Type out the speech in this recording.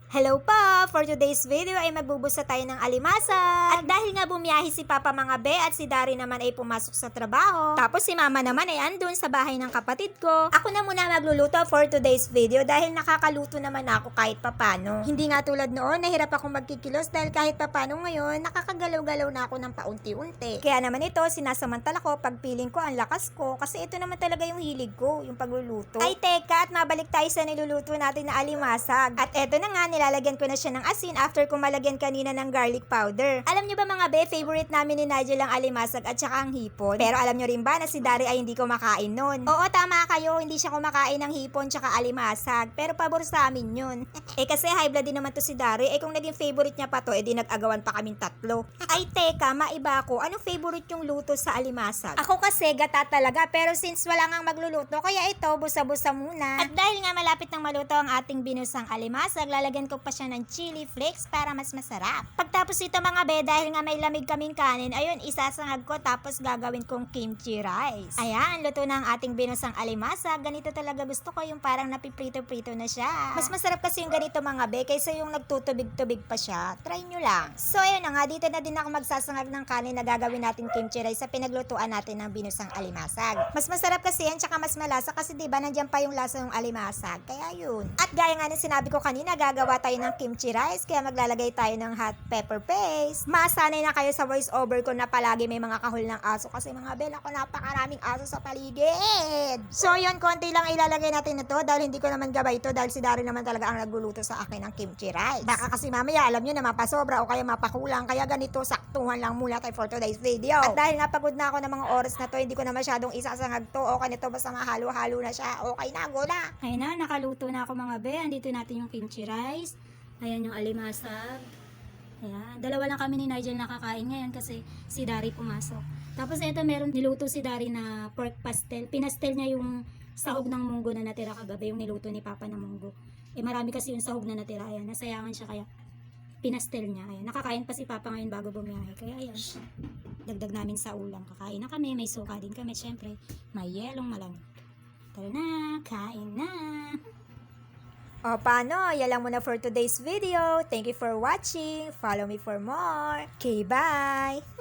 Hello po! For today's video ay magbubusa tayo ng alimasag. At dahil nga bumiyahe si Papa mga be at si Dari naman ay pumasok sa trabaho, tapos si Mama naman ay andun sa bahay ng kapatid ko, ako na muna magluluto for today's video dahil nakakaluto naman ako kahit papano. Hindi nga tulad noon, nahirap akong magkikilos dahil kahit papano ngayon, nakakagalaw-galaw na ako ng paunti-unti. Kaya naman ito, sinasamantala ko pag piling ko ang lakas ko kasi ito naman talaga yung hilig ko, yung pagluluto. Ay teka, at mabalik tayo sa niluluto natin na alimasag. At eto na nga, nilalagyan ko na siya ng asin after ko malagyan kanina ng garlic powder. Alam nyo ba mga be, favorite namin ni Nigel ang alimasag at saka ang hipon. Pero alam nyo rin ba na si Dari ay hindi kumakain nun? Oo, tama kayo, hindi siya kumakain ng hipon tsaka alimasag. Pero pabor sa amin yun. Kasi high blood din naman to si Dari. Kung naging favorite niya pa to, di nag-agawan pa kaming tatlo. Ay teka, maiba ako. Anong favorite yung luto sa alimasag? Ako kasi gata talaga, pero since wala ngang magluluto, kaya ito, busa-busa muna. At dahil nga malapit nang maluto ang ating binusang alimasag, lalagyan ko pa siya ng chili flakes para mas masarap. Pagtapos ito mga be, dahil nga may lamig kaming kanin, ayun, isasangag ko tapos gagawin kong kimchi rice. Ayan, luto na ang ating binusang alimasag. Ganito talaga gusto ko, yung parang napiprito-prito na siya. Mas masarap kasi yung ganito mga be, kaysa yung nagtutubig-tubig pa siya. Try nyo lang. So ayun na nga, dito na din ako magsasangag ng kanin na gagawin natin kimchi rice sa pinaglutuan natin ng binusang alimasag. Mas masarap kasi yan, tsaka mas malasa kasi diba nandiyan pa yung lasa ng alimasag. Kaya yun. At gaya nga ng sinabi ko kanina, gagawa tayo ng kimchi rice, kaya maglalagay tayo ng hot pepper paste. Masanay na kayo sa voice over ko na palagi may mga kahol ng aso kasi mga bel, ako napakaraming aso sa paligid. So yun, konti lang ilalagay natin ito dahil hindi ko naman gabay ito dahil si Dari naman talaga ang nagluluto sa akin ng kimchi rice. Baka kasi mamaya alam nyo na mapasobra o kaya mapakulang, kaya ganito saktuhan lang muna tayo for today's video. At dahil nga pagod na ako ng mga oras na to, hindi ko na masyadong isasangag to. Okay na to, basta mahalo-halo na siya. Okay na, go na. Ayun na, nakaluto na ako mga be. Andito natin yung kimchi rice. Ayan yung alimasag. Ayan. Dalawa lang kami ni Nigel nakakain ngayon kasi si Dari pumasok. Tapos ito meron niluto si Dari na pork pastel. Pinastel niya yung sahog ng munggo na natira kagabi, yung niluto ni Papa na munggo. Marami kasi yung sahog na natira. Ayan, nasayangan siya kaya pinastel niya. Ayan, nakakain pa si Papa ngayon bago bumiyahe. Kaya ayan, dagdag namin sa ulam. Kakain na kami, may suka din kami. Syempre, may yelong malamig. Tara na, kain na! O paano? Yan lang muna for today's video. Thank you for watching. Follow me for more. Okay, bye!